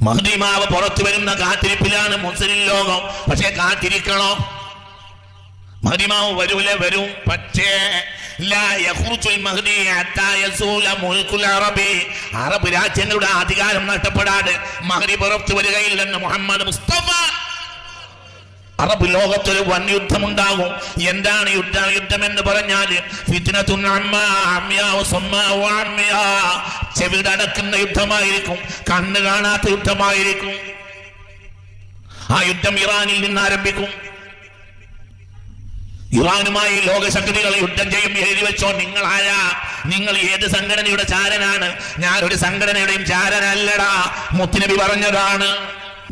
മഹ്ദിമാവ് പുറത്തു വരുന്ന കാത്തിരിപ്പിലാണ് മുസ്ലിം ലോകം. പക്ഷെ കാത്തിരിക്കണോ? മഹ്ദിമാവ് വരും. പക്ഷേ അറബ് രാജ്യങ്ങളുടെ അധികാരം നഷ്ടപ്പെടാതെ മഹ്ദി പുറത്തു വരികയില്ലെന്ന് മുഹമ്മദ് മുസ്തഫ. അറബ് ലോകത്തൊരു വൻ യുദ്ധമുണ്ടാകും. എന്താണ് യുദ്ധം എന്ന് പറഞ്ഞാൽ ചെവിടടക്കുന്ന യുദ്ധമായിരിക്കും, കണ്ണ് കാണാത്ത യുദ്ധമായിരിക്കും. ആ യുദ്ധം ഇറാനിൽ നിന്ന് ആരംഭിക്കും. ഇറാനുമായി ലോകശക്തികൾ യുദ്ധം ചെയ്യും. എഴുതി വെച്ചോ. നിങ്ങൾ ആരാ? നിങ്ങൾ ഏത് സംഘടനയുടെ ചാരനാണ്? ഞാനൊരു സംഘടനയുടെയും ചാരനല്ലടാ. മുത്തുനബി പറഞ്ഞതാണ്.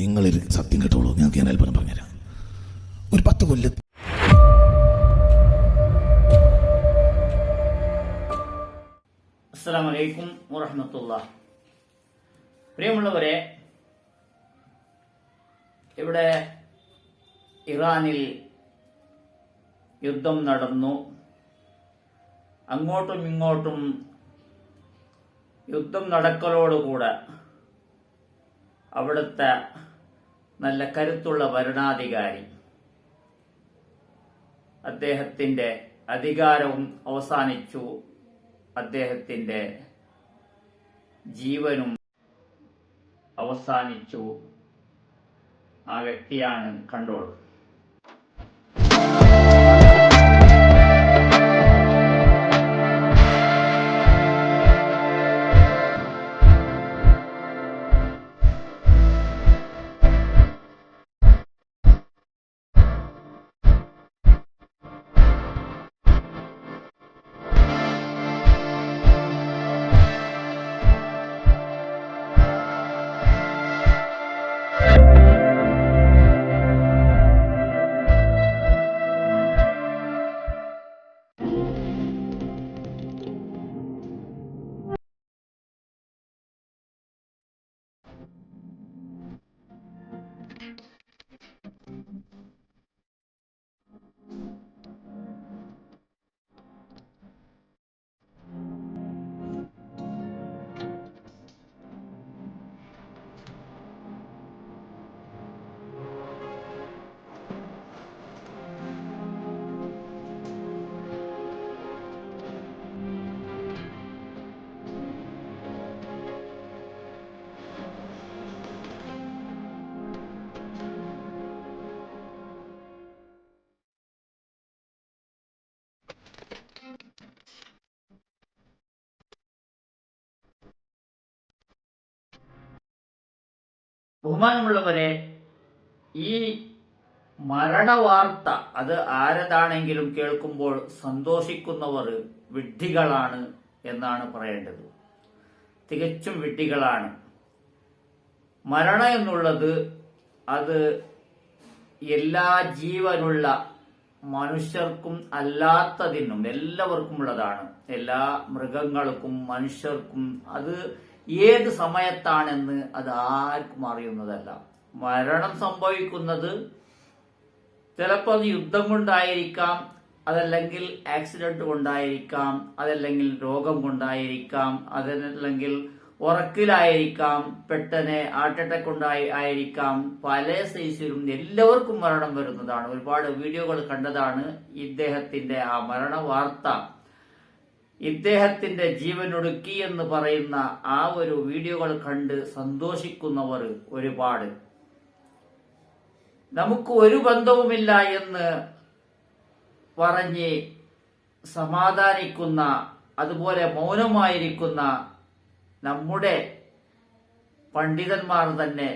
നിങ്ങൾ സത്യം കേട്ടോളൂ, ഞങ്ങൾക്ക് ഞാൻ അല്പം പറഞ്ഞുതരാം. ഒരു 10 കൊല്ലം അസ്സലാമു അലൈക്കും വറഹ്മത്തുള്ളാഹി. പ്രിയമുള്ളവരെ, ഇവിടെ ഇറാനിൽ യുദ്ധം നടന്നു. അങ്ങോട്ടും ഇങ്ങോട്ടും യുദ്ധം നടക്കലോടുകൂടെ അവിടുത്തെ നല്ല കരുത്തുള്ള ഭരണാധികാരി അദ്ദേഹത്തിന്റെ അധികാരവും അവസാനിച്ചു, അദ്ദേഹത്തിന്റെ ജീവനും അവസാനിച്ചു. ആ വ്യക്തിയാണ് കണ്ടോൾ. ബഹുമാനമുള്ളവരെ, ഈ മരണവാർത്ത അത് ആരതാണെങ്കിലും കേൾക്കുമ്പോൾ സന്തോഷിക്കുന്നവർ വിഡ്ഢികളാണ് എന്നാണ് പറയേണ്ടത്. തികച്ചും വിഡ്ഢികളാണ്. മരണം എന്നുള്ളത് അത് എല്ലാ ജീവനുള്ള മനുഷ്യർക്കും അല്ലാത്തതിനും എല്ലാവർക്കും ഉള്ളതാണ്. എല്ലാ മൃഗങ്ങൾക്കും മനുഷ്യർക്കും. അത് ഏത് സമയത്താണെന്ന് അത് ആർക്കും അറിയുന്നതല്ല. മരണം സംഭവിക്കുന്നത് ചിലപ്പോൾ അത് യുദ്ധം കൊണ്ടായിരിക്കാം, അതല്ലെങ്കിൽ ആക്സിഡന്റ് കൊണ്ടായിരിക്കാം, അതല്ലെങ്കിൽ രോഗം കൊണ്ടായിരിക്കാം, അതല്ലെങ്കിൽ ഉറക്കിലായിരിക്കാം, പെട്ടെന്ന് ഹാർട്ട് അറ്റാക്ക് ആയിരിക്കാം. പല സൈസിലും എല്ലാവർക്കും മരണം വരുന്നതാണ്. ഒരുപാട് വീഡിയോകൾ കണ്ടതാണ്. ഇദ്ദേഹത്തിന്റെ ആ മരണ വാർത്ത, ഇദ്ദേഹത്തിന്റെ ജീവനൊടുക്കി എന്ന് പറയുന്ന ആ ഒരു വീഡിയോകൾ കണ്ട് സന്തോഷിക്കുന്നവർ ഒരുപാട്. നമുക്ക് ഒരു ബന്ധവുമില്ല എന്ന് പറഞ്ഞ് സമാധാനിക്കുന്ന, അതുപോലെ മൗനമായിരിക്കുന്ന നമ്മുടെ പണ്ഡിതന്മാർ തന്നെ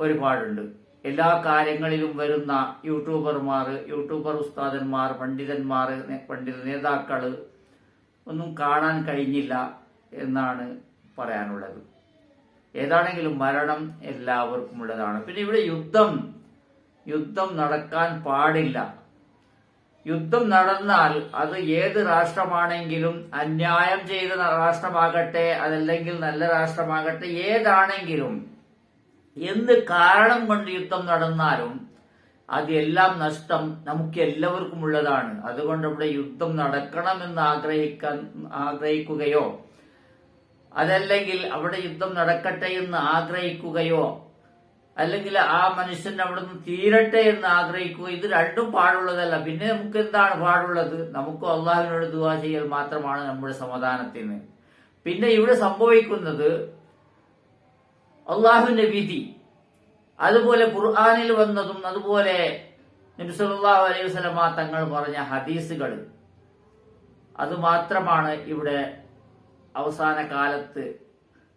ഒരുപാടുണ്ട്. എല്ലാ കാര്യങ്ങളിലും വരുന്ന യൂട്യൂബർ ഉസ്താദന്മാർ, പണ്ഡിത നേതാക്കള് ഒന്നും കാണാൻ കഴിഞ്ഞില്ല എന്നാണ് പറയാനുള്ളത്. ഏതാണെങ്കിലും മരണം എല്ലാവർക്കും ഉള്ളതാണ്. പിന്നെ ഇവിടെ യുദ്ധം നടക്കാൻ പാടില്ല. യുദ്ധം നടന്നാൽ അത് ഏത് രാഷ്ട്രമാണെങ്കിലും, അന്യായം ചെയ്ത രാഷ്ട്രമാകട്ടെ അതല്ലെങ്കിൽ നല്ല രാഷ്ട്രമാകട്ടെ, ഏതാണെങ്കിലും എന്ത് കാരണം കൊണ്ട് യുദ്ധം നടന്നാലും അതെല്ലാം നഷ്ടം നമുക്ക് എല്ലാവർക്കും ഉള്ളതാണ്. അതുകൊണ്ട് ഇവിടെ യുദ്ധം നടക്കണമെന്ന് ആഗ്രഹിക്കുകയോ അതല്ലെങ്കിൽ അവിടെ യുദ്ധം നടക്കട്ടെ എന്ന് ആഗ്രഹിക്കുകയോ അല്ലെങ്കിൽ ആ മനുഷ്യൻ അവിടെ നിന്ന് തീരട്ടെ എന്ന് ആഗ്രഹിക്കുക, ഇത് രണ്ടും പാടുള്ളതല്ല. പിന്നെ നമുക്ക് എന്താണ് പാടുള്ളത്? നമുക്ക് അള്ളാഹുവിനോട് ദുആ ചെയ്യൽ മാത്രമാണ് നമ്മുടെ സമാധാനത്തിന്. പിന്നെ ഇവിടെ സംഭവിക്കുന്നത് അള്ളാഹുവിന്റെ വിധി, അതുപോലെ ഖുർആനിൽ വന്നതും അതുപോലെ നബി സല്ലല്ലാഹു അലൈഹി വസല്ലമ തങ്ങൾ പറഞ്ഞ ഹദീസുകൾ, അത് മാത്രമാണ് ഇവിടെ അവസാന കാലത്ത്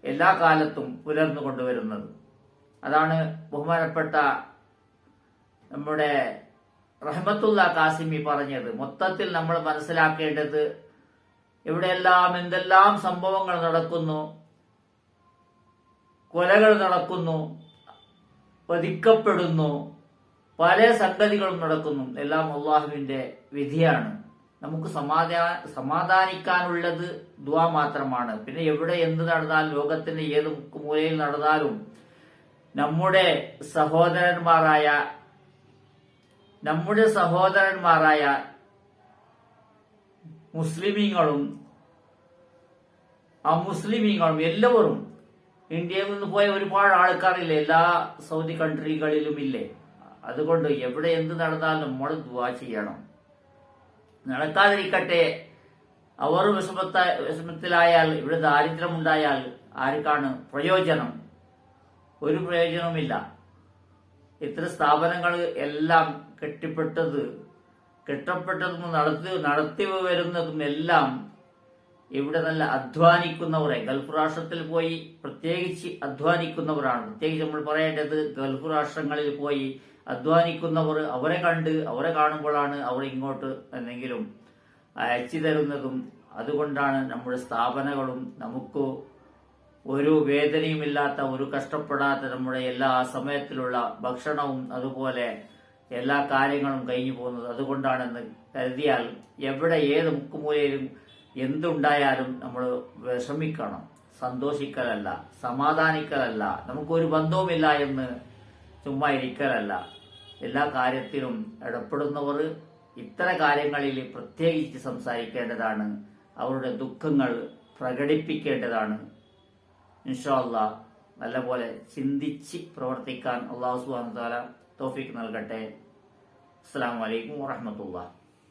എല്ലാ കാലത്തും പുലർന്നു കൊണ്ടുവരുന്നത്. അതാണ് ബഹുമാനപ്പെട്ട നമ്മുടെ റഹ്മത്തുള്ള കാസിമി പറഞ്ഞത്. മൊത്തത്തിൽ നമ്മൾ മനസ്സിലാക്കേണ്ടത് എവിടെയെല്ലാം എന്തെല്ലാം സംഭവങ്ങൾ നടക്കുന്നു, കൊലകൾ നടക്കുന്നു, വധിക്കപ്പെടുന്നു, പല സംഗതികളും നടക്കുന്നു, എല്ലാം അള്ളാഹുവിന്റെ വിധിയാണ്. നമുക്ക് സമാധാനിക്കാനുള്ളത് ദുആ മാത്രമാണ്. പിന്നെ എവിടെ എന്ത് നടന്നാലും, ലോകത്തിന്റെ ഏത് മൂലയിൽ നടന്നാലും, നമ്മുടെ സഹോദരന്മാരായ മുസ്ലിമീങ്ങളും അമുസ്ലിമീങ്ങളും എല്ലാവരും, ഇന്ത്യയിൽ നിന്ന് പോയ ഒരുപാട് ആൾക്കാരില്ലേ, എല്ലാ സൗദി കൺട്രികളിലും ഇല്ലേ. അതുകൊണ്ട് എവിടെ എന്ത് നടന്നാലും നമ്മൾ ദുആ ചെയ്യണം. നടക്കാതിരിക്കട്ടെ, അവർ വിഷമത്തിലായാൽ, ഇവിടെ ദാരിദ്ര്യമുണ്ടായാൽ ആർക്കാണ് പ്രയോജനം? ഒരു പ്രയോജനവുമില്ല. ഇത്ര സ്ഥാപനങ്ങൾ എല്ലാം കെട്ടപ്പെട്ടതും നടത്തി വരുന്നതും എല്ലാം ഇവിടെ നല്ല അധ്വാനിക്കുന്നവരെ, ഗൾഫ് രാഷ്ട്രത്തിൽ പോയി പ്രത്യേകിച്ച് അധ്വാനിക്കുന്നവരാണ്. പ്രത്യേകിച്ച് നമ്മൾ പറയേണ്ടത് ഗൾഫ് രാഷ്ട്രങ്ങളിൽ പോയി അധ്വാനിക്കുന്നവർ, അവരെ കാണുമ്പോഴാണ് അവർ ഇങ്ങോട്ട് എന്തെങ്കിലും അയച്ചു തരുന്നതും. അതുകൊണ്ടാണ് നമ്മുടെ സ്ഥാപനങ്ങളും നമുക്ക് ഒരു വേദനയുമില്ലാത്ത, ഒരു കഷ്ടപ്പെടാത്ത നമ്മുടെ എല്ലാ സമയത്തിലുള്ള ഭക്ഷണവും അതുപോലെ എല്ലാ കാര്യങ്ങളും കഴിഞ്ഞു പോകുന്നത്. അതുകൊണ്ടാണെന്ന് കരുതിയാൽ എവിടെ ഏത് മുക്കുമൂലയിലും എന്തുണ്ടായാലും നമ്മൾ വിഷമിക്കണം, സന്തോഷിക്കലല്ല, സമാധാനിക്കലല്ല, നമുക്കൊരു ബന്ധവുമില്ല എന്ന് ചുമ്മാ ഇരിക്കലല്ല. എല്ലാ കാര്യത്തിലും ഇടപെടുന്നവർ ഇത്തരം കാര്യങ്ങളിൽ പ്രത്യേകിച്ച് സംസാരിക്കേണ്ടതാണ്, അവരുടെ ദുഃഖങ്ങൾ പ്രകടിപ്പിക്കേണ്ടതാണ്. ഇൻഷാ അല്ലാഹ് നല്ലപോലെ ചിന്തിച്ച് പ്രവർത്തിക്കാൻ അല്ലാഹു സുബ്ഹാനഹു വ തആല തൗഫീഖ് നൽകട്ടെ. അസ്സലാമു അലൈക്കും വറഹ്മത്തുള്ളാഹി.